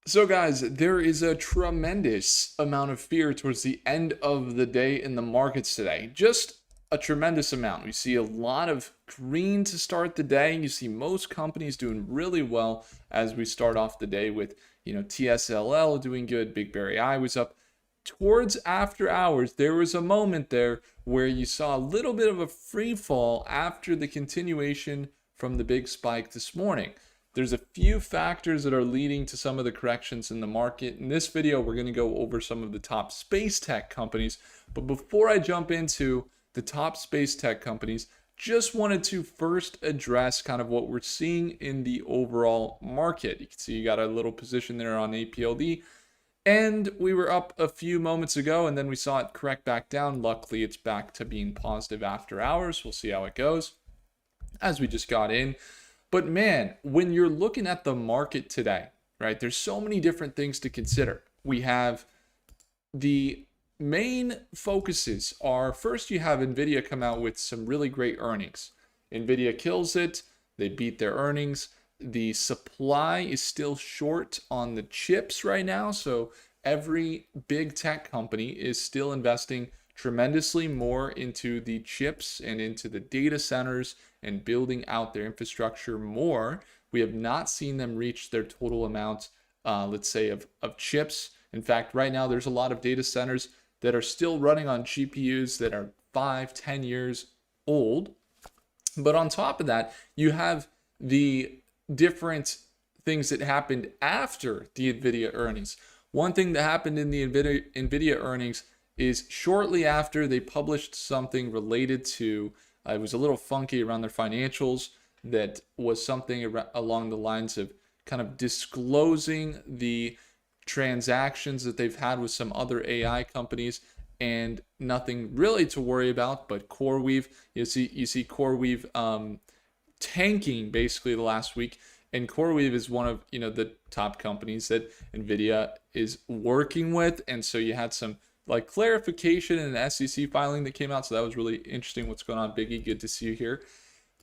So, guys, there is a tremendous amount of fear towards the end of the day in the markets today. Just a tremendous amount. We see a lot of green to start the day. You see most companies doing really well as we start off the day with, TSLL doing good. Big Berry I was up. Towards after hours, there was a moment there where you saw a little bit of a free fall after the continuation from the big spike this morning. There's a few factors that are leading to some of the corrections in the market. In this video, we're going to go over some of the top space tech companies. But before I jump into the top space tech companies, just wanted to first address kind of what we're seeing in the overall market. You can see you got a little position there on APLD. And we were up a few moments ago, and then we saw it correct back down. Luckily, it's back to being positive after hours. We'll see how it goes as we just got in. But man, when you're looking at the market today, right, there's so many different things to consider. We have the main focuses are, first you have NVIDIA come out with some really great earnings. NVIDIA kills it. They beat their earnings. The supply is still short on the chips right now. So every big tech company is still investing tremendously more into the chips and into the data centers and building out their infrastructure more. We have not seen them reach their total amount, let's say, of chips. In fact, right now, there's a lot of data centers that are still running on GPUs that are 5-10 years old. But on top of that, you have the different things that happened after the NVIDIA earnings. One thing that happened in the NVIDIA earnings is shortly after they published something related to, it was a little funky around their financials, that was something along the lines of kind of disclosing the transactions that they've had with some other AI companies, and nothing really to worry about. But CoreWeave, you see CoreWeave tanking basically the last week, and CoreWeave is one of the top companies that NVIDIA is working with, and so you had some like clarification in an SEC filing that came out, so that was really interesting. What's going on, Biggie? Good to see you here.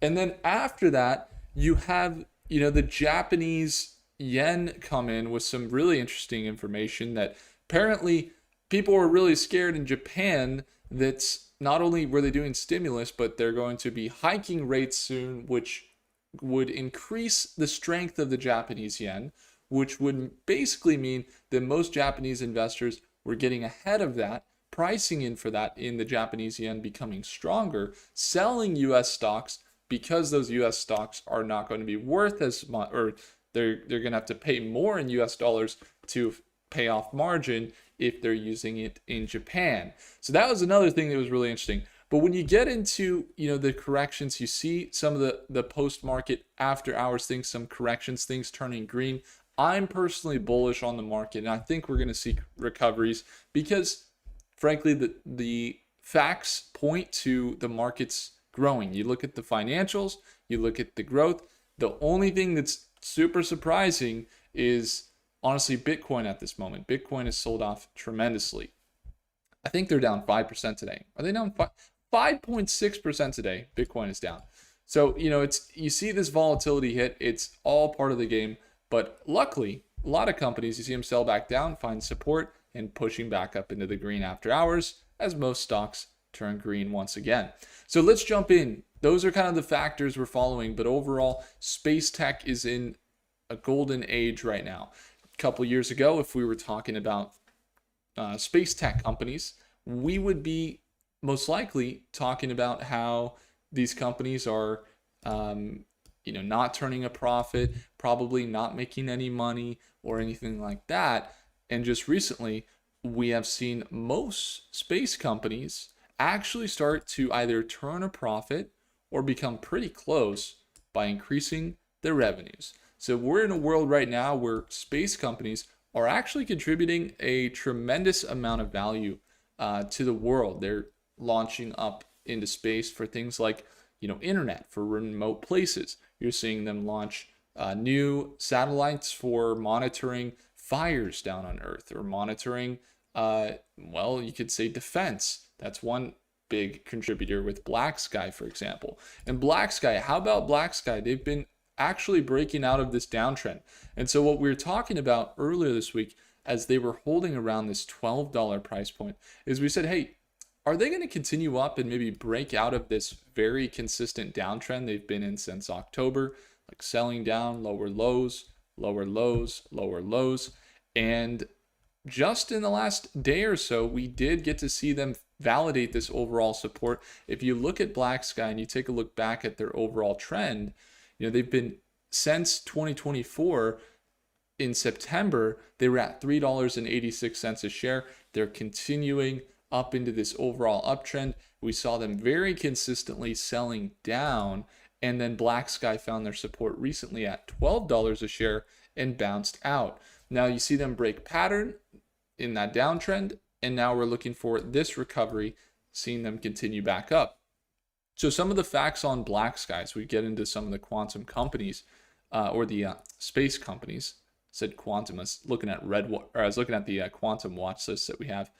And then after that, you have the Japanese yen come in with some really interesting information that apparently people were really scared in Japan that not only were they doing stimulus, but they're going to be hiking rates soon, which would increase the strength of the Japanese yen, which would basically mean that most Japanese investors were getting ahead of that, pricing in for that in the Japanese yen becoming stronger, selling US stocks because those US stocks are not going to be worth as much, or they're going to have to pay more in US dollars to pay off margin if they're using it in Japan. So that was another thing that was really interesting. But when you get into the corrections, you see some of the post-market after hours things, some corrections, things turning green. I'm personally bullish on the market, and I think we're going to see recoveries because, frankly, the facts point to the markets growing. You look at the financials, you look at the growth. The only thing that's super surprising is honestly Bitcoin at this moment. Bitcoin is sold off tremendously. I think they're down 5% today. Are they down 5.6% today? Bitcoin is down. So, you see this volatility hit. It's all part of the game. But luckily, a lot of companies, you see them sell back down, find support, and pushing back up into the green after hours as most stocks turn green once again. So let's jump in. Those are kind of the factors we're following. But overall, space tech is in a golden age right now. A couple years ago, if we were talking about space tech companies, we would be most likely talking about how these companies are not turning a profit, probably not making any money or anything like that. And just recently, we have seen most space companies actually start to either turn a profit or become pretty close by increasing their revenues. So we're in a world right now where space companies are actually contributing a tremendous amount of value to the world. They're launching up into space for things like internet for remote places. You're seeing them launch new satellites for monitoring fires down on Earth, or monitoring, you could say defense. That's one big contributor with Black Sky, for example. And Black Sky, how about Black Sky? They've been actually breaking out of this downtrend. And so what we were talking about earlier this week, as they were holding around this $12 price point, is we said, hey, are they going to continue up and maybe break out of this very consistent downtrend they've been in since October, like selling down, lower lows, lower lows, lower lows. And just in the last day or so, we did get to see them validate this overall support. If you look at BlackSky and you take a look back at their overall trend, they've been, since 2024, in September, they were at $3.86 a share. They're continuing up into this overall uptrend. We saw them very consistently selling down, and then BlackSky found their support recently at $12 a share and bounced out. Now you see them break pattern in that downtrend, and now we're looking for this recovery, seeing them continue back up. So some of the facts on BlackSky, as we get into some of the quantum companies, or the space companies. Said quantum. I was looking at the quantum watch list that we have.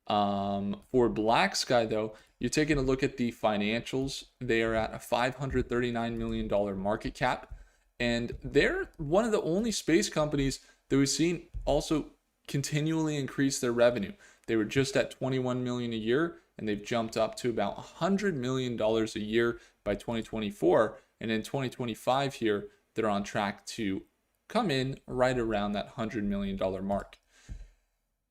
For BlackSky, though, you're taking a look at the financials. They are at a $539 million market cap, and they're one of the only space companies that we've seen also continually increase their revenue. They were just at $21 million a year, and they've jumped up to about $100 million a year by 2024. And in 2025 here, they're on track to come in right around that $100 million mark.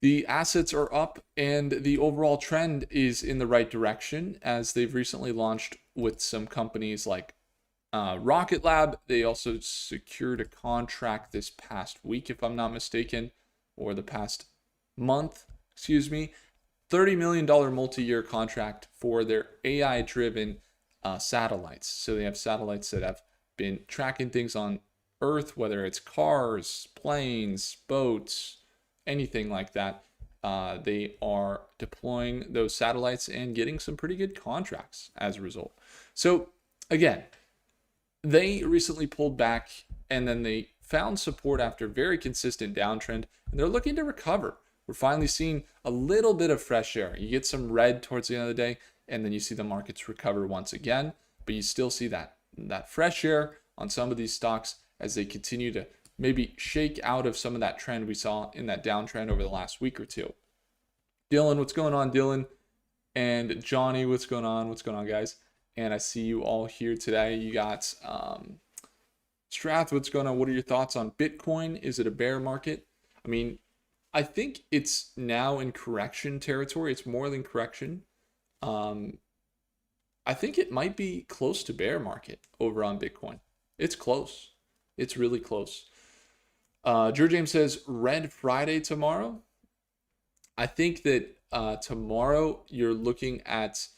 The assets are up, and the overall trend is in the right direction, as they've recently launched with some companies like Rocket Lab. They also secured a contract this past week, if I'm not mistaken, or the past month, $30 million multi-year contract for their AI-driven satellites. So they have satellites that have been tracking things on Earth, whether it's cars, planes, boats, anything like that. They are deploying those satellites and getting some pretty good contracts as a result. So again, they recently pulled back, and then they found support after a very consistent downtrend, and they're looking to recover. We're finally seeing a little bit of fresh air. You get some red towards the end of the day, and then you see the markets recover once again, but you still see that fresh air on some of these stocks as they continue to maybe shake out of some of that trend we saw in that downtrend over the last week or two. Dylan, what's going on, Dylan? And Johnny, what's going on? What's going on, guys? And I see you all here today. You got Strath, what's going on? What are your thoughts on Bitcoin? Is it a bear market? I mean, I think it's now in correction territory. It's more than correction. I think it might be close to bear market over on Bitcoin. It's close. It's really close. Drew James says, Red Friday tomorrow. I think that tomorrow you're looking at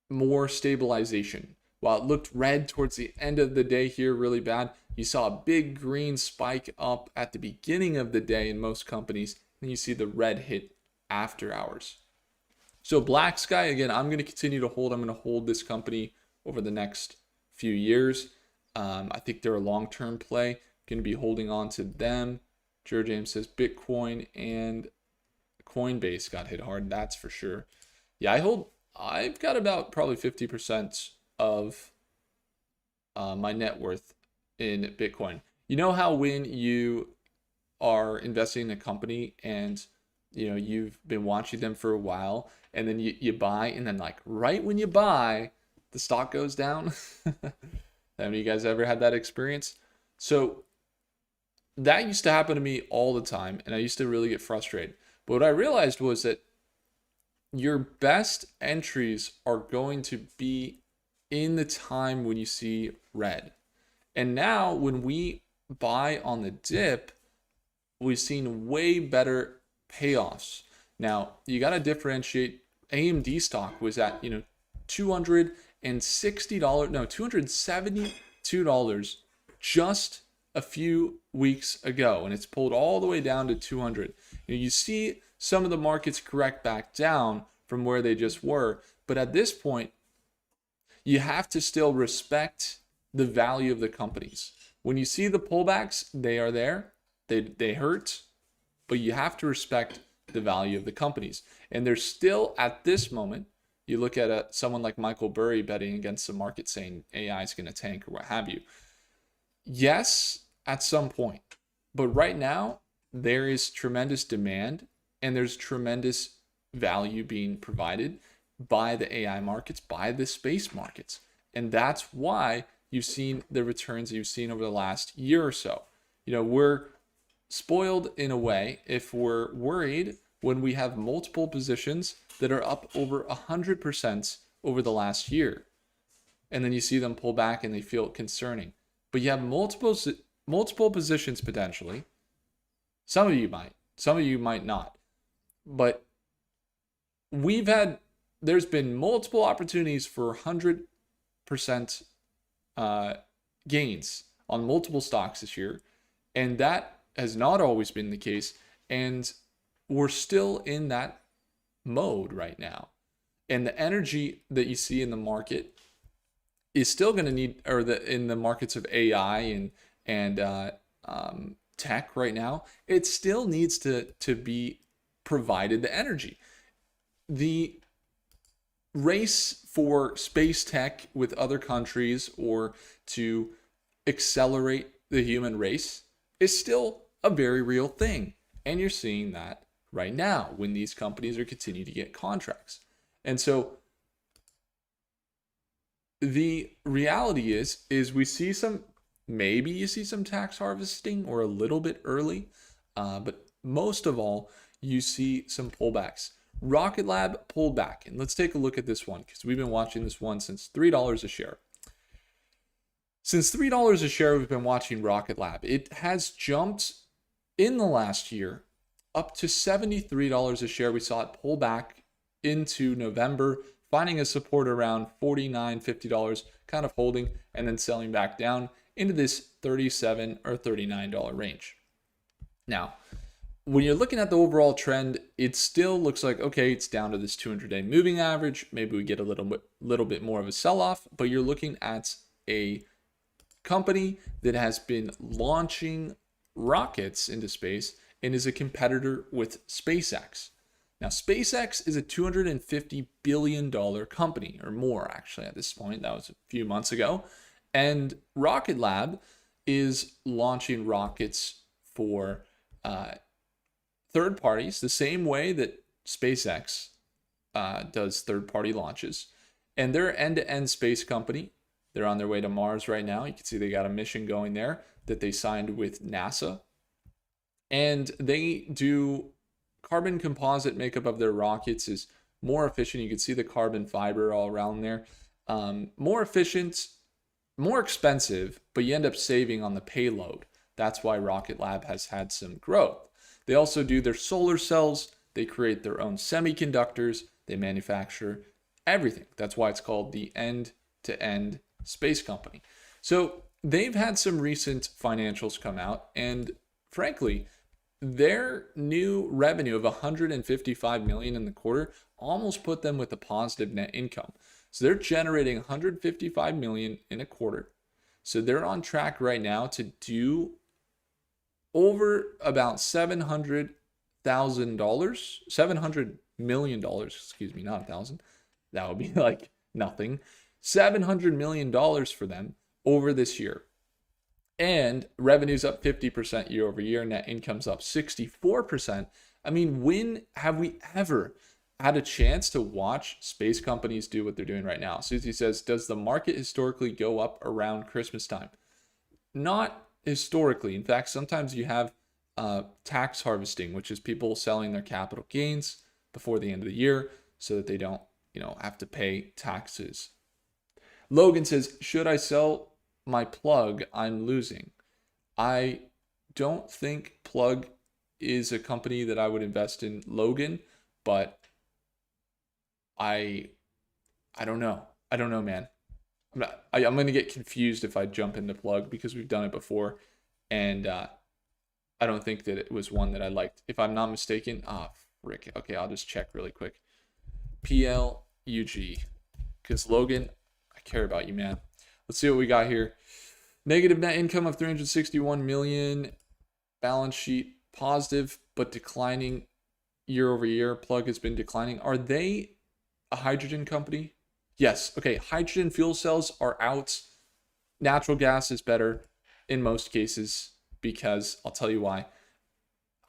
more stabilization. While it looked red towards the end of the day here really bad, you saw a big green spike up at the beginning of the day in most companies, and you see the red hit after hours. So BlackSky, again, I'm going to continue to hold. I'm going to hold this company over the next few years. I think they're a long-term play. Going to be holding on to them. Joe James says Bitcoin and Coinbase got hit hard. That's for sure. Yeah, I've got about probably 50% of my net worth in Bitcoin. You know how when you are investing in a company and you've been watching them for a while, and then you buy, and then like right when you buy, the stock goes down? Have you guys ever had that experience? So that used to happen to me all the time, and I used to really get frustrated. But what I realized was that your best entries are going to be in the time when you see red. And now when we buy on the dip, we've seen way better payoffs. Now, you got to differentiate. AMD stock was at, $272 just a few weeks ago, and it's pulled all the way down to 200. You see some of the markets correct back down from where they just were, but at this point, you have to still respect the value of the companies. When you see the pullbacks, they are there. They hurt, but you have to respect the value of the companies. And they're still, at this moment, You look at someone like Michael Burry betting against the market saying AI is going to tank or what have you. Yes, at some point. But right now, there is tremendous demand and there's tremendous value being provided by the AI markets, by the space markets. And that's why you've seen the returns you've seen over the last year or so. We're spoiled in a way if we're worried when we have multiple positions that are up over 100% over the last year. And then you see them pull back and they feel concerning. But you have multiple positions potentially. Some of you might not. But there's been multiple opportunities for 100% gains on multiple stocks this year. And that has not always been the case. And we're still in that mode right now. And the energy that you see in the market is still going to need, in the markets of AI and tech right now, it still needs to be provided the energy. The race for space tech with other countries or to accelerate the human race is still a very real thing. And you're seeing that right now when these companies are continuing to get contracts. And so the reality is we see maybe you see some tax harvesting or a little bit early, but most of all, you see some pullbacks. Rocket Lab pulled back, and let's take a look at this one because we've been watching this one since $3 a share. Since $3 a share, we've been watching Rocket Lab. It has jumped in the last year up to $73 a share. We saw it pull back into November, finding a support around $49, $50, kind of holding, and then selling back down into this $37 or $39 range. Now, when you're looking at the overall trend, it still looks like, okay, it's down to this 200-day moving average. Maybe we get a little bit more of a sell-off, but you're looking at a company that has been launching rockets into space and is a competitor with SpaceX. Now, SpaceX is a $250 billion company, or more actually at this point. That was a few months ago. And Rocket Lab is launching rockets for third parties, the same way that SpaceX does third-party launches. And they're an end-to-end space company. They're on their way to Mars right now. You can see they got a mission going there that they signed with NASA. And they do carbon composite makeup of their rockets is more efficient. You can see the carbon fiber all around there. More efficient, more expensive, but you end up saving on the payload. That's why Rocket Lab has had some growth. They also do their solar cells. They create their own semiconductors. They manufacture everything. That's why it's called the end-to-end space company. So they've had some recent financials come out, and frankly, their new revenue of $155 million in the quarter almost put them with a positive net income. So they're generating $155 million in a quarter. So they're on track right now to do over about $700 million, excuse me, not 1,000. That would be like nothing. $700 million for them over this year. And revenue's up 50% year over year. Net income's up 64%. I mean, when have we ever had a chance to watch space companies do what they're doing right now? Susie says, does the market historically go up around Christmas time? Not historically. In fact, sometimes you have tax harvesting, which is people selling their capital gains before the end of the year so that they don't, have to pay taxes. Logan says, should I sell my Plug? I'm losing. I don't think Plug is a company that I would invest in, Logan, but I don't know. I don't know, man. I'm going to get confused if I jump into Plug because we've done it before, and I don't think that it was one that I liked. If I'm not mistaken, frick. Okay, I'll just check really quick. PLUG, because Logan, I care about you, man. Let's see what we got here. Negative net income of $361 million. Balance sheet positive but declining year over year. Plug has been declining. Are they a hydrogen company? Yes. Okay, hydrogen fuel cells are out. Natural gas is better in most cases because I'll tell you why.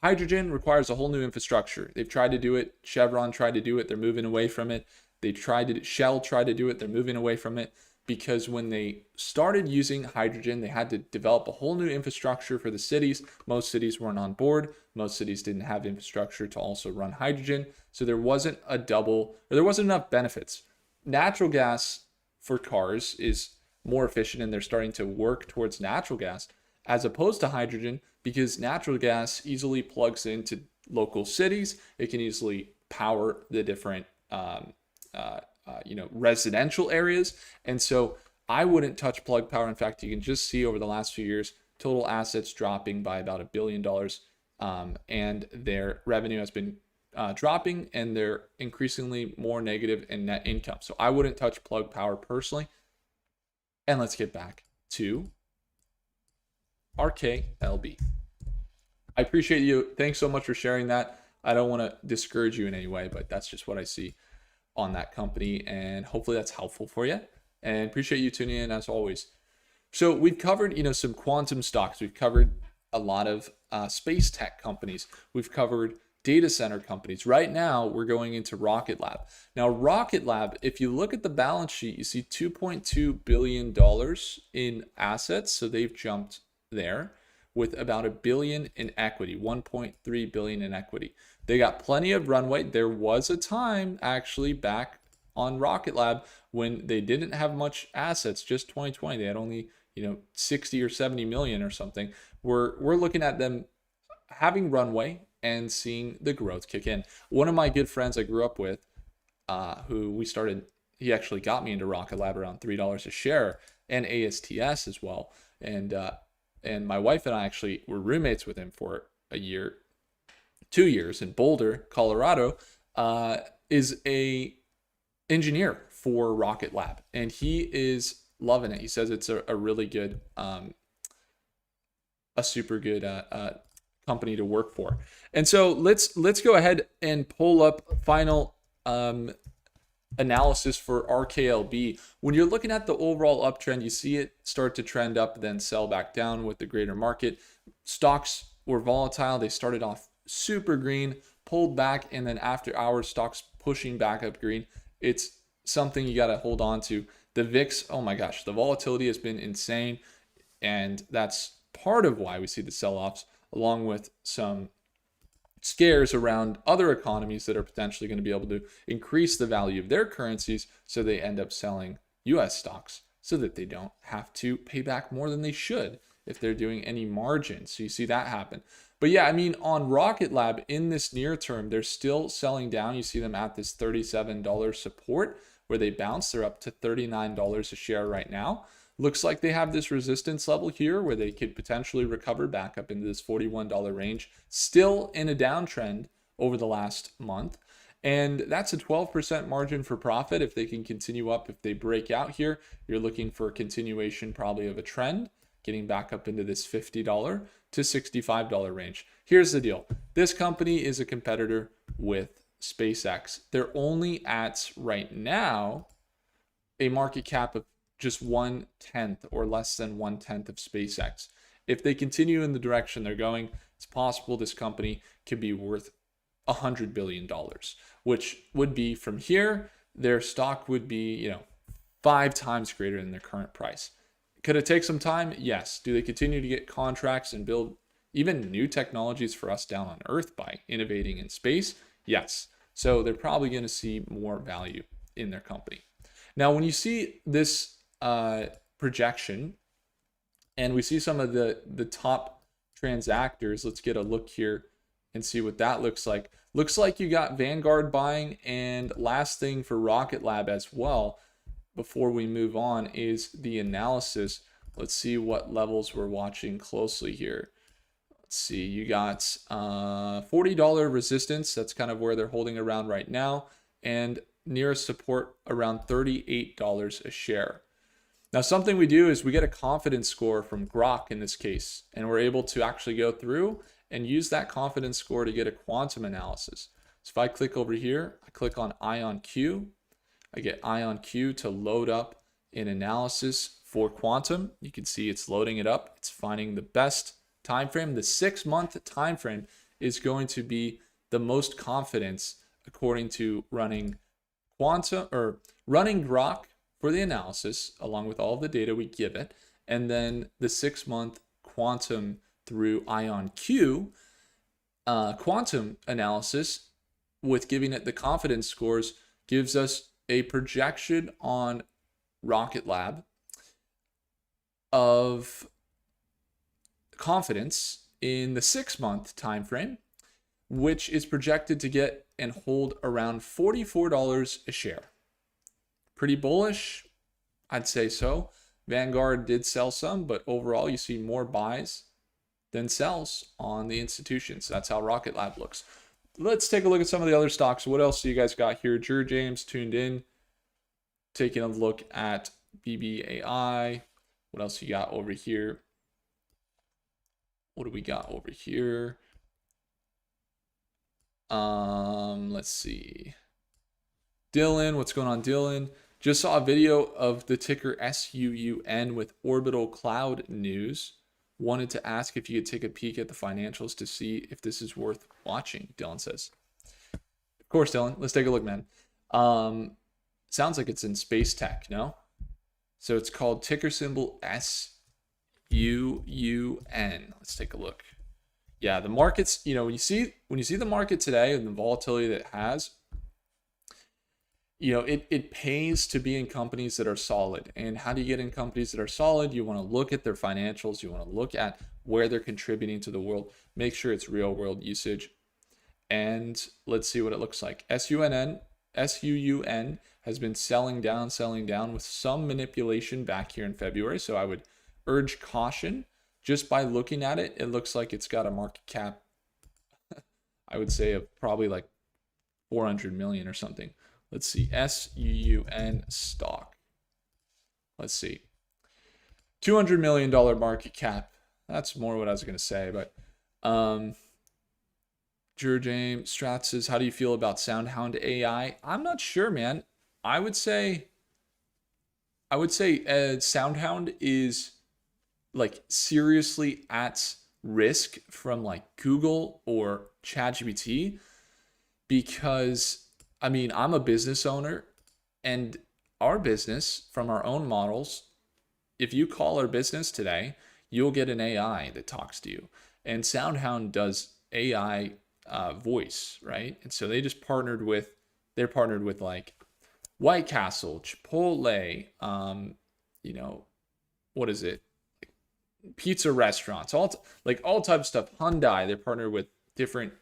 Hydrogen requires a whole new infrastructure. They've tried to do it. Chevron tried to do it. They're moving away from it. Shell tried to do it. They're moving away from it because when they started using hydrogen, they had to develop a whole new infrastructure for the cities. Most cities weren't on board. Most cities didn't have infrastructure to also run hydrogen. So there wasn't enough benefits. Natural gas for cars is more efficient, and they're starting to work towards natural gas as opposed to hydrogen because natural gas easily plugs into local cities. It can easily power the different residential areas. And so I wouldn't touch plug power. In fact, you can just see over the last few years, total assets dropping by about $1 billion. And their revenue has been dropping, and they're increasingly more negative in net income. So I wouldn't touch plug power personally. And let's get back to RKLB. I appreciate you. Thanks so much for sharing that. I don't want to discourage you in any way, but that's just what I see on that company, and hopefully that's helpful for you. And appreciate you tuning in as always. So we've covered, some quantum stocks. We've covered a lot of space tech companies. We've covered data center companies. Right now, we're going into Rocket Lab. Now, Rocket Lab, if you look at the balance sheet, you see $2.2 billion in assets. So they've jumped there with about $1 billion in equity, $1.3 billion in equity. They got plenty of runway. There was a time actually back on Rocket Lab when they didn't have much assets, just 2020. They had only, 60 or 70 million or something. We're looking at them having runway and seeing the growth kick in. One of my good friends I grew up with, he actually got me into Rocket Lab around $3 a share, and ASTS as well. And my wife and I actually were roommates with him for a year, 2 years in Boulder, Colorado, is a engineer for Rocket Lab, and he is loving it. He says it's a really good, a super good company to work for. And so let's go ahead and pull up final analysis for RKLB. When you're looking at the overall uptrend, you see it start to trend up, then sell back down with the greater market. Stocks were volatile. They started off super green, pulled back, and then after hours, stocks pushing back up green. It's something you got to hold on to. The VIX, oh my gosh, the volatility has been insane, and that's part of why we see the sell-offs, along with some scares around other economies that are potentially going to be able to increase the value of their currencies, so they end up selling US stocks so that they don't have to pay back more than they should if they're doing any margin. So you see that happen. But yeah, on Rocket Lab in this near term, they're still selling down. You see them at this $37 support where they bounce. They're up to $39 a share right now. Looks like they have this resistance level here where they could potentially recover back up into this $41 range, still in a downtrend over the last month. And that's a 12% margin for profit if they can continue up. If they break out here, you're looking for a continuation probably of a trend, getting back up into this $50 to $65 range. Here's the deal. This company is a competitor with SpaceX. They're only at right now a market cap of just 1/10 or less than 1/10 of SpaceX. If they continue in the direction they're going, it's possible this company could be worth $100 billion, which would be from here, their stock would be, 5 times greater than their current price. Could it take some time? Yes. Do they continue to get contracts and build even new technologies for us down on Earth by innovating in space? Yes. So they're probably going to see more value in their company. Now, when you see this projection, and we see some of the top transactors, let's get a look here and see what that looks like. Looks like you got Vanguard buying, and last thing for Rocket Lab as well, before we move on, is the analysis. Let's see what levels we're watching closely here. Let's see, you got $40 resistance. That's kind of where they're holding around right now, and nearest support around $38 a share. Now, something we do is we get a confidence score from Grok in this case, and we're able to actually go through and use that confidence score to get a quantum analysis. So if I click over here, I click on IonQ, I get IonQ to load up an analysis for quantum. You can see it's loading it up. It's finding the best time frame. The 6-month time frame is going to be the most confidence according to running quantum or running Grok for the analysis along with all of the data we give it, and then the 6-month quantum through IonQ quantum analysis with giving it the confidence scores gives us a projection on Rocket Lab of confidence in the 6-month time frame, which is projected to get and hold around $44 a share. Pretty bullish, I'd say so. Vanguard did sell some, but overall you see more buys than sells on the institutions. That's how Rocket Lab looks. Let's take a look at some of the other stocks. What else do you guys got here? Jure James tuned in, taking a look at BBAI. What else you got over here? What do we got over here? Let's see. Dylan, what's going on, Dylan? Just saw a video of the ticker SUUN with Orbital Cloud News. Wanted to ask if you could take a peek at the financials to see if this is worth watching, Dylan says. Of course, Dylan. Let's take a look, man. Sounds like it's in space tech, no? So it's called ticker symbol SUUN. Let's take a look. Yeah, the markets, when you see the market today and the volatility that it has, it pays to be in companies that are solid. And how do you get in companies that are solid? You want to look at their financials. You want to look at where they're contributing to the world. Make sure it's real world usage. And let's see what it looks like. SUUN has been selling down with some manipulation back here in February. So I would urge caution. Just by looking at it, it looks like it's got a market cap, I would say, of probably like 400 million or something. Let's see, SUUN stock. Let's see, $200 million market cap. That's more what I was going to say, but Jure James Strat says, how do you feel about SoundHound AI? I'm not sure, man. I would say SoundHound is like seriously at risk from like Google or ChatGPT, because I'm a business owner, and our business from our own models, if you call our business today, you'll get an AI that talks to you. And SoundHound does AI voice, right? And so they're partnered with like White Castle, Chipotle, what is it? Pizza restaurants, all types of stuff. Hyundai, they're partnered with different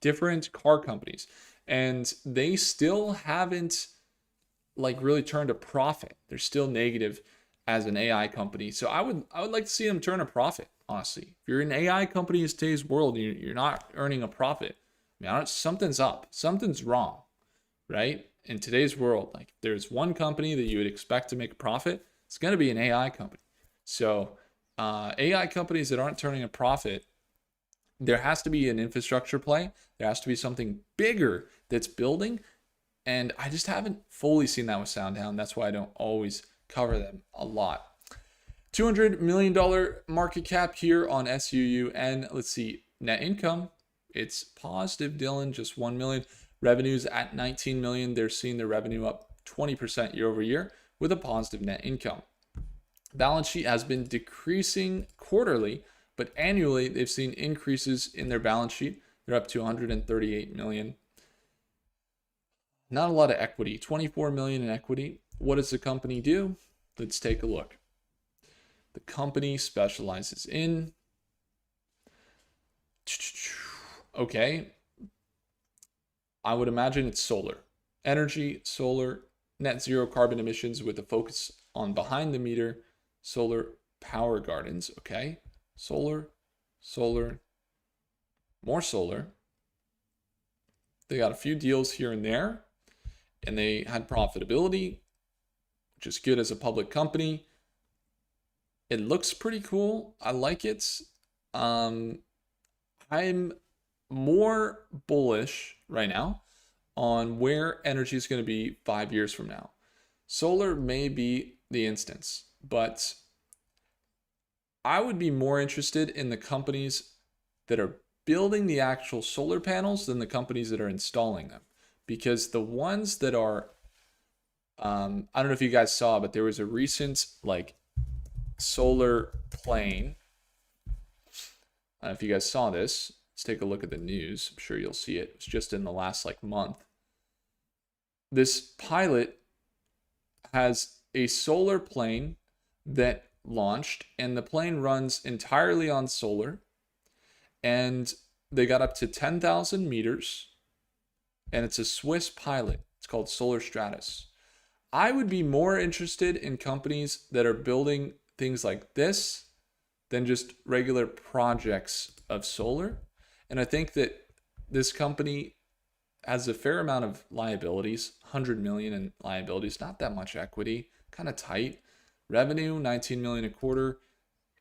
different car companies, and they still haven't really turned a profit. They're still negative as an AI company. So I would like to see them turn a profit, honestly. If you're an AI company in today's world, you're not earning a profit, something's up, something's wrong, right? In today's world, like there's one company that you would expect to make a profit, it's going to be an AI company. So AI companies that aren't turning a profit, there has to be an infrastructure play. There has to be something bigger that's building. And I just haven't fully seen that with SoundHound. That's why I don't always cover them a lot. $200 million market cap here on SUUN. Let's see, net income. It's positive, Dylan, just 1 million. Revenues at 19 million. They're seeing their revenue up 20% year over year with a positive net income. Balance sheet has been decreasing quarterly, but annually they've seen increases in their balance sheet. They're up to 138 million. Not a lot of equity, 24 million in equity. What does the company do? Let's take a look. The company specializes in, okay, I would imagine it's solar. Energy, solar, net zero carbon emissions with a focus on behind the meter solar power gardens. Okay, solar, more solar. They got a few deals here and there, and they had profitability, which is good as a public company. It looks pretty cool. I like it. I'm more bullish right now on where energy is going to be 5 years from now. Solar may be the instance, but I would be more interested in the companies that are building the actual solar panels than the companies that are installing them. Because the ones that are, I don't know if you guys saw, but there was a recent like solar plane. I don't know if you guys saw this. Let's take a look at the news. I'm sure you'll see it. It's just in the last like month. This pilot has a solar plane that launched, and the plane runs entirely on solar, and they got up to 10,000 meters, and it's a Swiss pilot. It's called Solar Stratus. I would be more interested in companies that are building things like this than just regular projects of solar. And I think that this company has a fair amount of liabilities, 100 million in liabilities, not that much equity, kind of tight. Revenue, 19 million a quarter.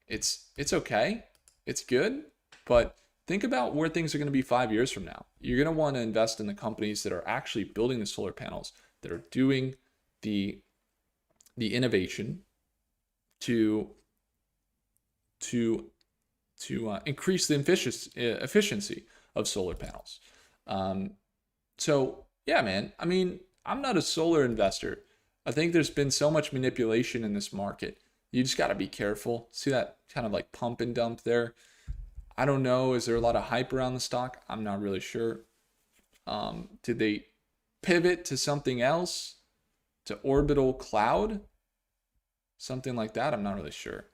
It's okay. It's good, but think about where things are going to be 5 years from now. You're going to want to invest in the companies that are actually building the solar panels, that are doing the innovation to increase the efficiency of solar panels. So yeah, man, I mean, I'm not a solar investor. I think there's been so much manipulation in this market. You just got to be careful. See that kind of like pump and dump there? I don't know. Is there a lot of hype around the stock? I'm not really sure. Did they pivot to something else? To orbital cloud? Something like that? I'm not really sure.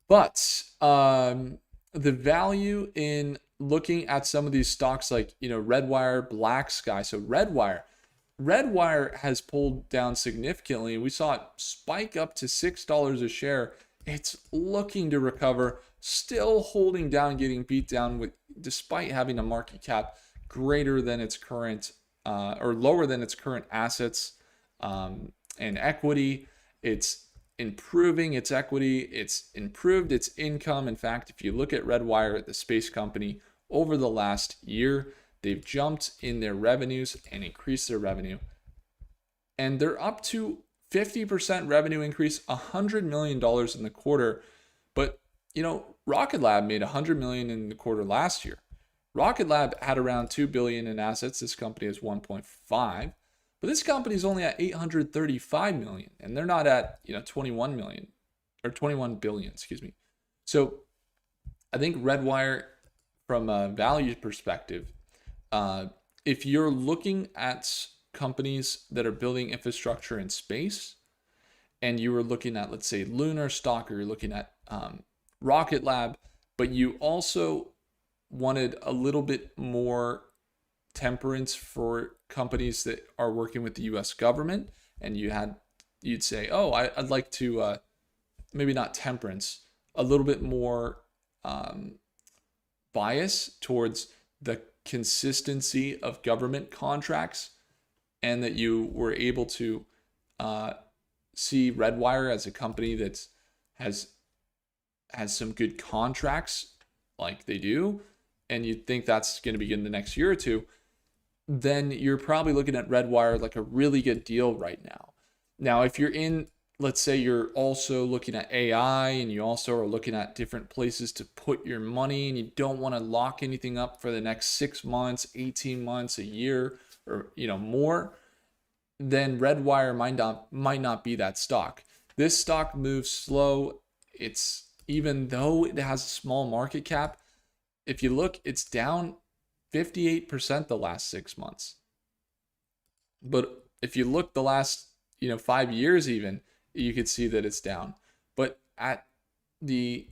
But the value in looking at some of these stocks like, Redwire, Black Sky. So Redwire has pulled down significantly. We saw it spike up to $6 a share. It's looking to recover, still holding down, getting beat down despite having a market cap greater than its current or lower than its current assets and equity. It's improving its equity. It's improved its income. In fact, if you look at Redwire, the space company, over the last year, they've jumped in their revenues and increased their revenue. And they're up to 50% revenue increase, $100 million in the quarter. But, Rocket Lab made $100 million in the quarter last year. Rocket Lab had around $2 billion in assets. This company has 1.5. But this company is only at 835 million, and they're not at 21 million or 21 billion, excuse me. So I think Redwire, from a value perspective, if you're looking at companies that are building infrastructure in space, and you were looking at, let's say, Lunar Stock, or you're looking at Rocket Lab, but you also wanted a little bit more temperance for companies that are working with the US government, and you'd say, oh, I'd like to maybe not temperance, a little bit more bias towards the consistency of government contracts, and that you were able to see Redwire as a company that has some good contracts like they do, and you think that's going to be good in the next year or two, then you're probably looking at Redwire like a really good deal right now. Now, if you're in, let's say you're also looking at AI, and you also are looking at different places to put your money, and you don't want to lock anything up for the next 6 months, 18 months, a year, or more, then Redwire might not be that stock. This stock moves slow. Even though it has a small market cap, if you look, it's down 58% the last 6 months. But if you look the last 5 years even, you could see that it's down. But at the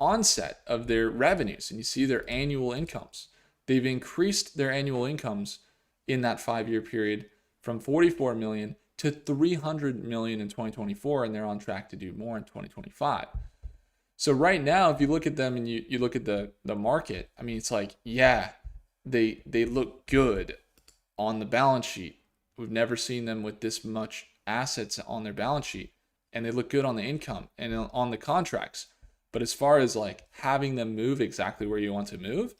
onset of their revenues, and you see their annual incomes, they've increased their annual incomes in that 5-year period from 44 million to 300 million in 2024, and they're on track to do more in 2025. So right now, if you look at them and you look at the market, I mean, it's like, yeah, they look good on the balance sheet. We've never seen them with this much assets on their balance sheet, and they look good on the income and on the contracts. But as far as like having them move exactly where you want to move,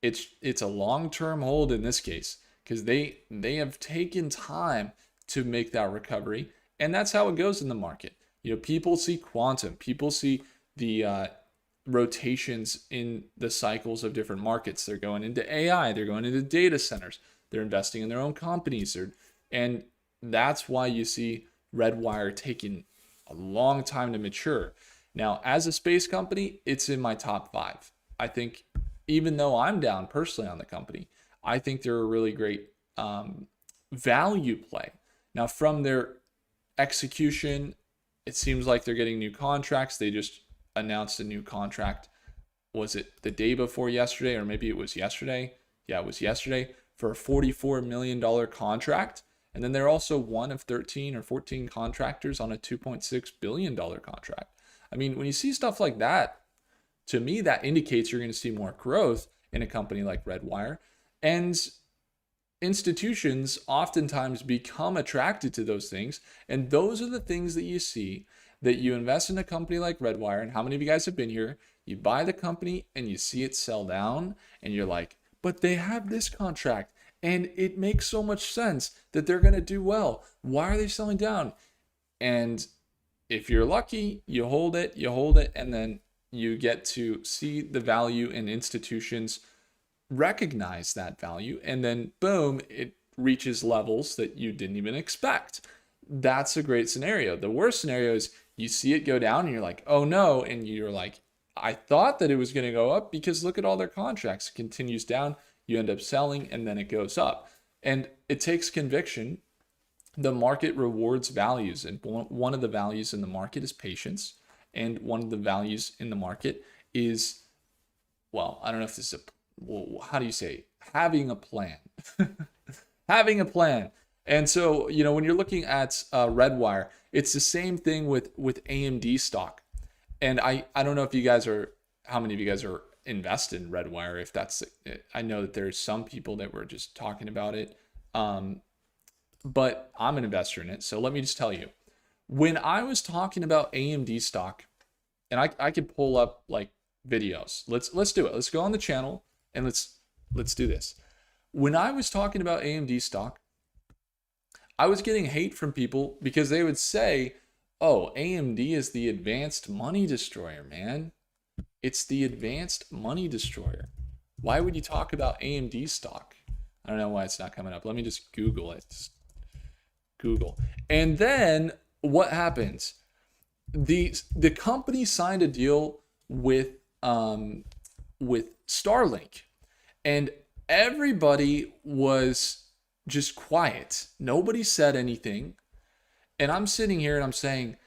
it's a long-term hold in this case because they have taken time to make that recovery, and that's how it goes in the market. People see quantum, people see the rotations in the cycles of different markets. They're going into AI, they're going into data centers, they're investing in their own companies, and that's why you see Redwire taking a long time to mature. Now, as a space company, it's in my top 5. I think, even though I'm down personally on the company, I think they're a really great value play. Now, from their execution, it seems like they're getting new contracts. They just announced a new contract. Was it the day before yesterday, or maybe it was yesterday? Yeah, it was yesterday, for a $44 million contract. And then they're also one of 13 or 14 contractors on a $2.6 billion contract. I mean, when you see stuff like that, to me, that indicates you're going to see more growth in a company like Redwire. And institutions oftentimes become attracted to those things. And those are the things that you see, that you invest in a company like Redwire. And how many of you guys have been here? You buy the company and you see it sell down and you're like, but they have this contract and it makes so much sense that they're going to do well. Why are they selling down? And if you're lucky, you hold it, and then you get to see the value, in institutions recognize that value, and then boom, it reaches levels that you didn't even expect. That's a great scenario. The worst scenario is you see it go down and you're like, oh no, and you're like, I thought that it was going to go up because look at all their contracts. It continues down, you end up selling, and then it goes up. And it takes conviction. The market rewards values, and one of the values in the market is patience, and one of the values in the market is, well, I don't know if this is how do you say, having a plan. Having a plan. And so, when you're looking at Redwire, it's the same thing with AMD stock. And I don't know if you guys are, how many of you guys are invested in Redwire, if that's it. I know that there's some people that were just talking about it. But I'm an investor in it. So let me just tell you, when I was talking about AMD stock, and I could pull up like videos. Let's do it. Let's go on the channel and let's do this. When I was talking about AMD stock, I was getting hate from people because they would say, oh, AMD is the advanced money destroyer, man. It's the advanced money destroyer. Why would you talk about AMD stock? I don't know why it's not coming up. Let me just Google it. Google. And then what happens? The company signed a deal with Starlink, and everybody was just quiet. Nobody said anything. And I'm sitting here and I'm saying,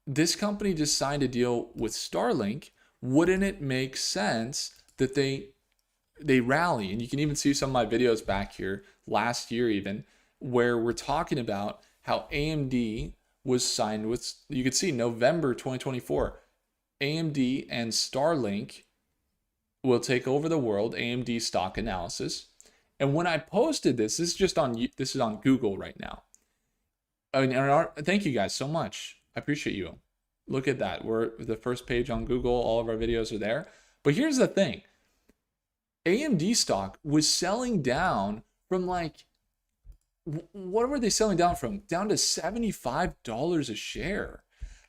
this company just signed a deal with Starlink. Wouldn't it make sense that they rally? And you can even see some of my videos back here last year, even, where we're talking about how AMD was signed with, you could see November 2024, AMD and Starlink will take over the world, AMD stock analysis. And when I posted this is on Google right now. I mean, thank you guys so much. I appreciate you. Look at that. We're the first page on Google. All of our videos are there. But here's the thing. AMD stock was selling down from like, what were they selling down from? Down to $75 a share.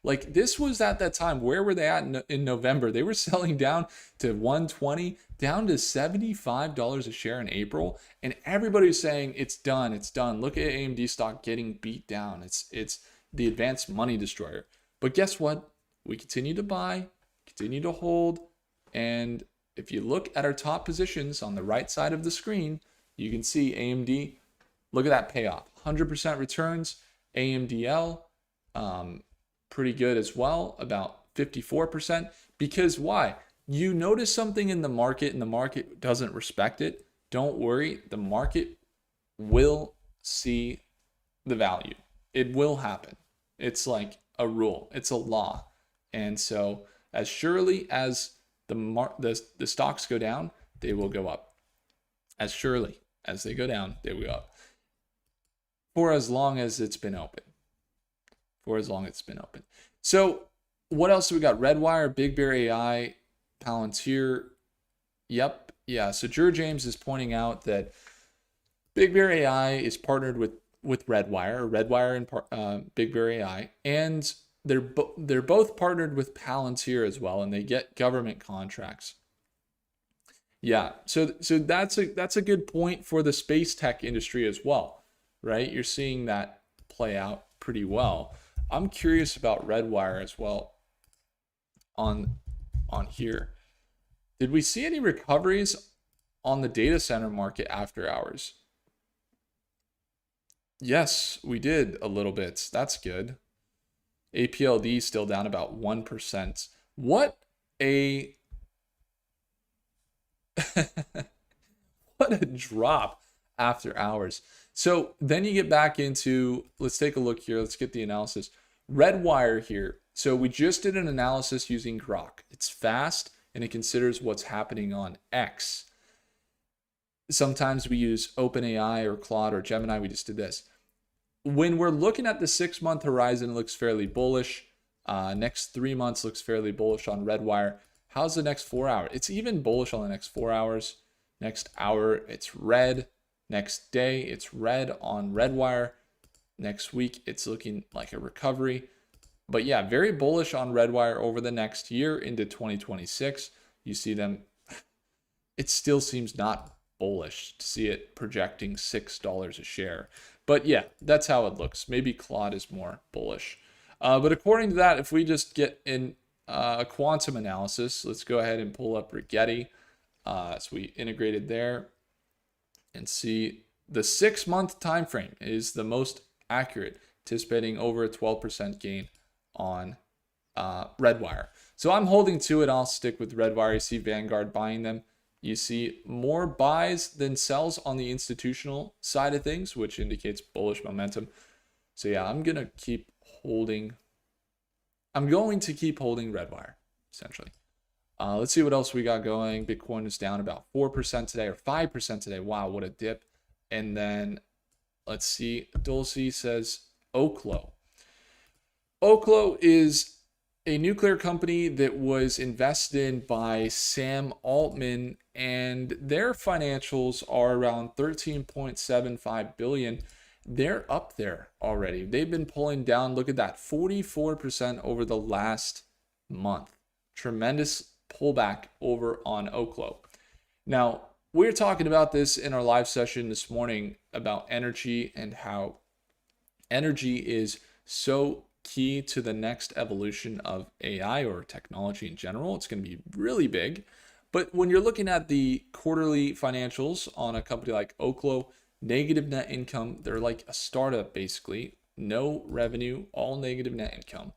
Like, this was at that time. Where were they at in November? They were selling down to 120, down to $75 a share in April. And everybody was saying, it's done, it's done. Look at AMD stock getting beat down. It's the advanced money destroyer. But guess what? We continue to buy, continue to hold. And if you look at our top positions on the right side of the screen, you can see AMD. Look at that payoff. 100% returns. AMDL, pretty good as well, about 54%. Because why? You notice something in the market and the market doesn't respect it. Don't worry. The market will see the value. It will happen. It's like a rule. It's a law. And so as surely as the stocks go down, they will go up. As surely as they go down, they will go up. For as long as it's been open. For as long as it's been open. So what else do we got? Redwire, Big Bear AI, Palantir. Yep. Yeah, so Jure James is pointing out that Big Bear AI is partnered with Redwire and Big Bear AI, and they're both partnered with Palantir as well, and they get government contracts. Yeah, so that's a good point for the space tech industry as well, right? You're seeing that play out pretty well. I'm curious about Redwire as well on here. Did we see any recoveries on the data center market after hours? Yes, we did a little bit. That's good. APLD still down about 1%. What a what a drop after hours. So then you get back into, let's take a look here. Let's get the analysis. Redwire here. So we just did an analysis using Grok. It's fast and it considers what's happening on X. Sometimes we use OpenAI or Claude or Gemini. We just did this. When we're looking at the 6-month horizon, it looks fairly bullish. Next 3 months looks fairly bullish on Redwire. How's the next 4 hours? It's even bullish on the next 4 hours. Next hour, it's red. Next day, it's red on Redwire. Next week, it's looking like a recovery. But yeah, very bullish on Redwire over the next year into 2026. You see them, it still seems not bullish to see it projecting $6 a share. But yeah, that's how it looks. Maybe Claude is more bullish. But according to that, if we just get in a quantum analysis, let's go ahead and pull up Rigetti. So we integrated there and see the 6-month time frame is the most accurate, anticipating over a 12% gain on Redwire. So I'm holding to it. I'll stick with Redwire. You see Vanguard buying them. You see more buys than sells on the institutional side of things, which indicates bullish momentum. So yeah, I'm going to keep holding Redwire, essentially. Let's see what else we got going. Bitcoin is down about 4% today, or 5% today. Wow, what a dip. And then let's see. Dulce says Oklo. Oklo is a nuclear company that was invested in by Sam Altman, and their financials are around 13.75 billion. They're up there already. They've been pulling down. Look at that, 44% over the last month. Tremendous pullback over on Oklo. Now, we're talking about this in our live session this morning about energy and how energy is so key to the next evolution of AI or technology in general. It's going to be really big. But when you're looking at the quarterly financials on a company like Oklo, negative net income, they're like a startup basically, no revenue, all negative net income.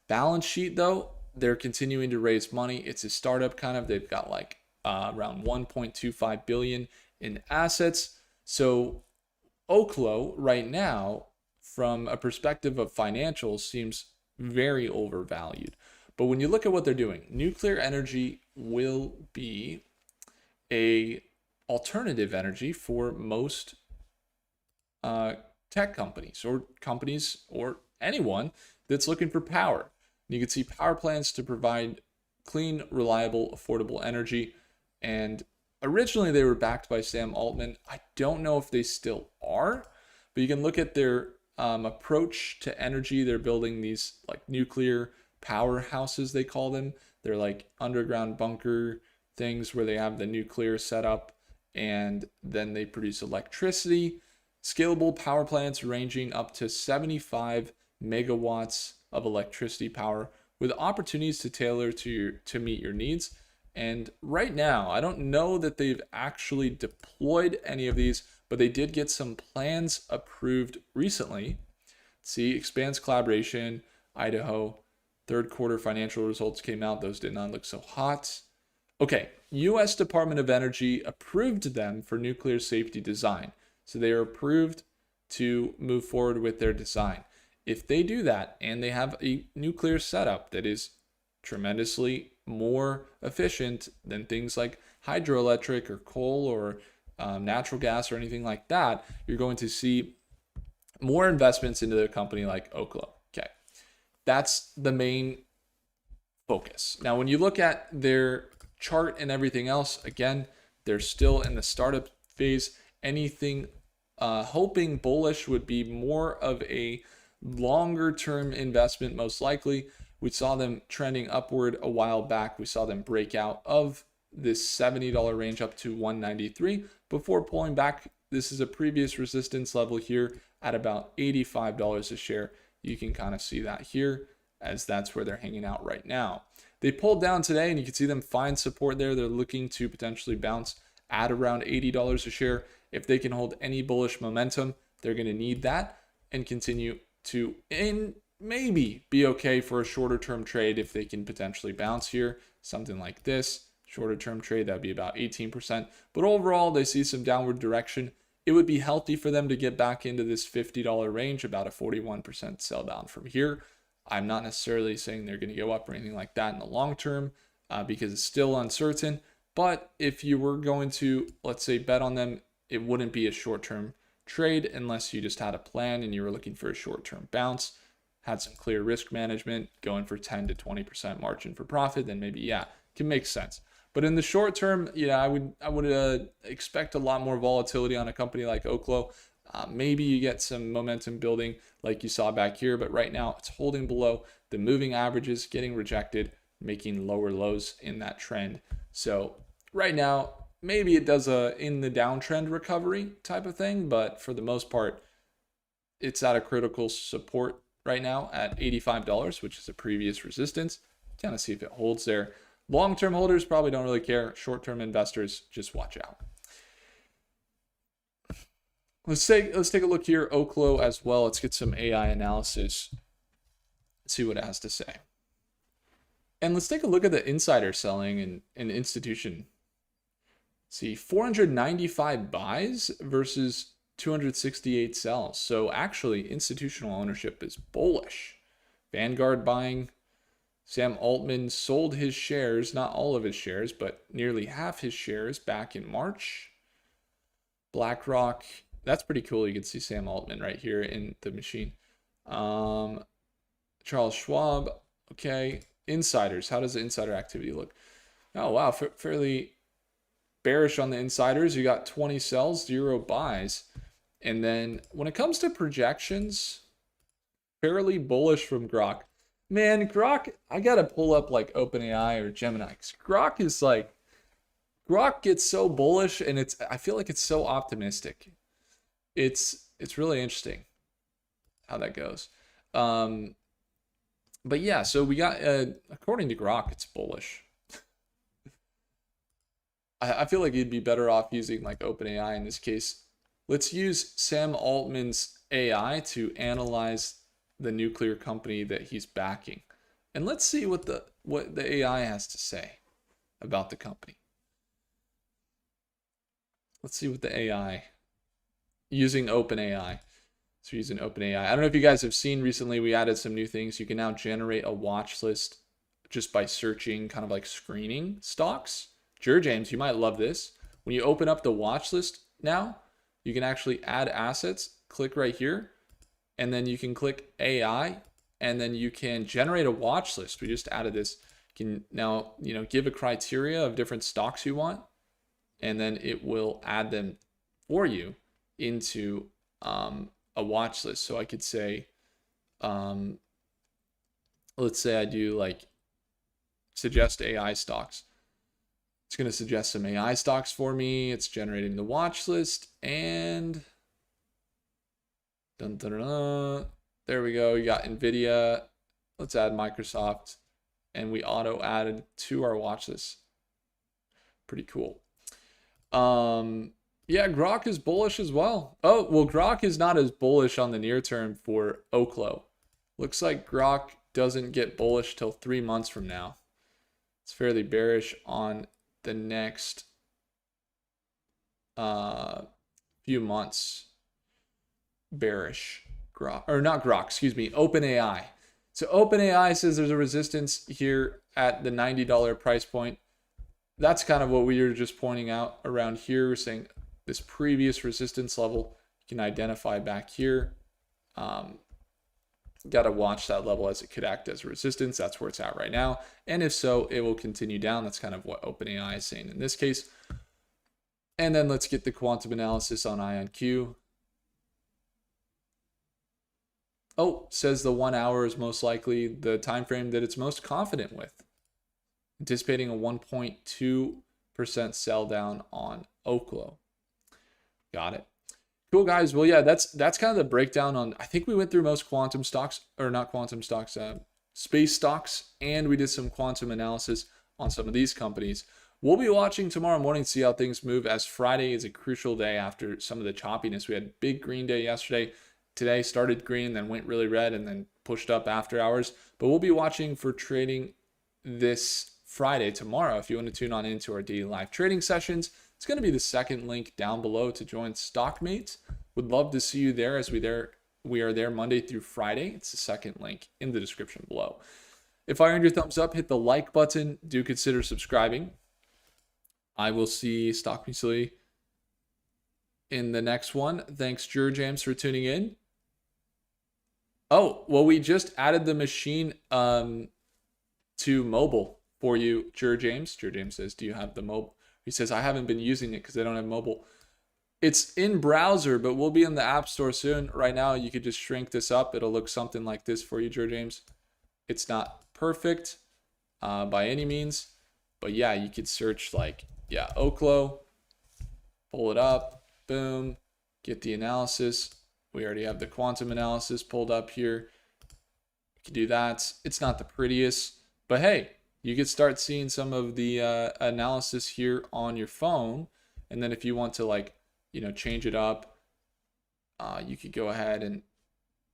Balance sheet though, they're continuing to raise money. It's a startup kind of. They've got like around 1.25 billion in assets. So Oklo right now, from a perspective of financials, seems very overvalued. But when you look at what they're doing, nuclear energy will be a alternative energy for most tech companies or anyone that's looking for power. You can see power plants to provide clean, reliable, affordable energy. And originally they were backed by Sam Altman. I don't know if they still are, but you can look at their approach to energy. They're building these like nuclear powerhouses, they call them. They're like underground bunker things where they have the nuclear set up and then they produce electricity. Scalable power plants ranging up to 75 megawatts of electricity power with opportunities to tailor to meet your needs. And right now, I don't know that they've actually deployed any of these, but they did get some plans approved recently. See, expands collaboration, Idaho, third quarter financial results came out. Those did not look so hot. Okay, U.S. Department of Energy approved them for nuclear safety design. So they are approved to move forward with their design. If they do that and they have a nuclear setup that is tremendously more efficient than things like hydroelectric or coal or natural gas or anything like that, you're going to see more investments into a company like Oklo. Okay, that's the main focus. Now, when you look at their chart and everything else, again, They're still in the startup phase. Anything hoping bullish would be more of a longer term investment, most likely. We saw them trending upward a while back. We saw them break out of this $70 range up to $193 before pulling back. This is a previous resistance level here at about $85 a share. You can kind of see that here, as that's where they're hanging out right now. They pulled down today, and you can see them find support there. They're looking to potentially bounce at around $80 a share. If they can hold any bullish momentum, they're going to need that and continue to maybe be okay for a shorter term trade if they can potentially bounce here, something like this. Shorter term trade, that'd be about 18%. But overall, they see some downward direction. It would be healthy for them to get back into this $50 range, about a 41% sell down from here. I'm not necessarily saying they're going to go up or anything like that in the long term because it's still uncertain. But if you were going to, let's say, bet on them, it wouldn't be a short-term trade unless you just had a plan and you were looking for a short-term bounce, had some clear risk management, going for 10 to 20% margin for profit, then maybe, yeah, it can make sense. But in the short term, yeah, I would expect a lot more volatility on a company like Oklo. Maybe you get some momentum building like you saw back here, but right now it's holding below the moving averages, getting rejected, making lower lows in that trend. So right now, maybe it does a in the downtrend recovery type of thing, but for the most part, it's at a critical support right now at $85, which is a previous resistance. Kind of see if it holds there. Long-term holders probably don't really care. Short-term investors, just watch out. Let's take a look here, Oklo as well. Let's get some AI analysis. See what it has to say. And let's take a look at the insider selling and institution. See, 495 buys versus 268 sells. So actually, institutional ownership is bullish. Vanguard buying. Sam Altman sold his shares, not all of his shares, but nearly half his shares back in March. BlackRock, that's pretty cool. You can see Sam Altman right here in the machine. Charles Schwab, okay. Insiders, how does the insider activity look? Oh, wow, fairly bearish on the insiders. You got 20 sells, 0 buys. And then when it comes to projections, fairly bullish from Grok. Man, Grok, I gotta pull up like OpenAI or Gemini. Grok is like, Grok gets so bullish, and I feel like it's so optimistic. It's really interesting how that goes. But yeah, so we got according to Grok, it's bullish. I feel like you'd be better off using like OpenAI in this case. Let's use Sam Altman's AI to analyze the nuclear company that he's backing. And let's see what the AI has to say about the company. Let's see what the AI, using OpenAI. So using OpenAI. I don't know if you guys have seen recently, we added some new things. You can now generate a watch list just by searching, kind of like screening stocks. James, you might love this. When you open up the watch list now, you can actually add assets, click right here, and then you can click AI, and then you can generate a watch list. We just added this. You can now, give a criteria of different stocks you want, and then it will add them for you into a watch list. So I could say, let's say I do like suggest AI stocks. It's going to suggest some AI stocks for me. It's generating the watch list, and dun, dun, dun, dun. There we go. You got NVIDIA. Let's add Microsoft, and we auto added to our watch list. Pretty cool. Yeah, Grok is bullish as well. Oh, well, Grok is not as bullish on the near term for Oklo. Looks like Grok doesn't get bullish till 3 months from now. It's fairly bearish on the next few months. Bearish. Grok, or not Grok, excuse me, OpenAI. So OpenAI says there's a resistance here at the $90 price point. That's kind of what we were just pointing out around here. We're saying this previous resistance level you can identify back here. Got to watch that level as it could act as a resistance. That's where it's at right now. And if so, it will continue down. That's kind of what OpenAI is saying in this case. And then let's get the quantum analysis on IonQ. Oh, says the 1 hour is most likely the time frame that it's most confident with. Anticipating a 1.2% sell down on Oklo. Got it. Cool, guys. Well, yeah, that's kind of the breakdown on, I think we went through most quantum stocks, or not quantum stocks, space stocks, and we did some quantum analysis on some of these companies. We'll be watching tomorrow morning to see how things move, as Friday is a crucial day after some of the choppiness. We had big green day yesterday. Today started green, then went really red, and then pushed up after hours. But we'll be watching for trading this Friday, tomorrow. If you want to tune on into our daily live trading sessions, it's going to be the second link down below to join Stockmates. Would love to see you there, as we are there Monday through Friday. It's the second link in the description below. If I earned your thumbs up, hit the like button. Do consider subscribing. I will see Stockmates in the next one. Thanks, James, for tuning in. Oh, well, we just added the machine to mobile for you, James. James says, do you have the mobile? He says, I haven't been using it because I don't have mobile. It's in browser, but we'll be in the App Store soon. Right now, you could just shrink this up. It'll look something like this for you, James. It's not perfect by any means, but yeah, you could search like, yeah, Oklo, pull it up, boom, get the analysis. We already have the quantum analysis pulled up here. You can do that. It's not the prettiest, but hey, you could start seeing some of the analysis here on your phone. And then if you want to, like, you know, change it up, you could go ahead and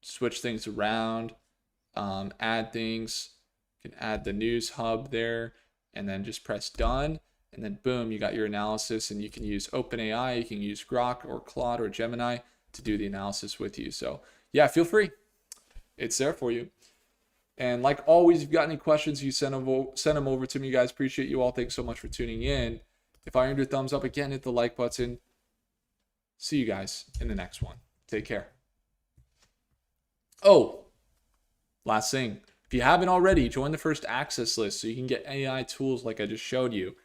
switch things around, add things. You can add the news hub there, and then just press done. And then boom, you got your analysis, and you can use OpenAI, you can use Grok or Claude or Gemini to do the analysis with you. So yeah, feel free. It's there for you. And like always, if you've got any questions, you send them over to me, guys. Appreciate you all. Thanks so much for tuning in. If I earned your thumbs up, again, hit the like button. See you guys in the next one. Take care. Oh, last thing. If you haven't already, join the first access list so you can get AI tools like I just showed you.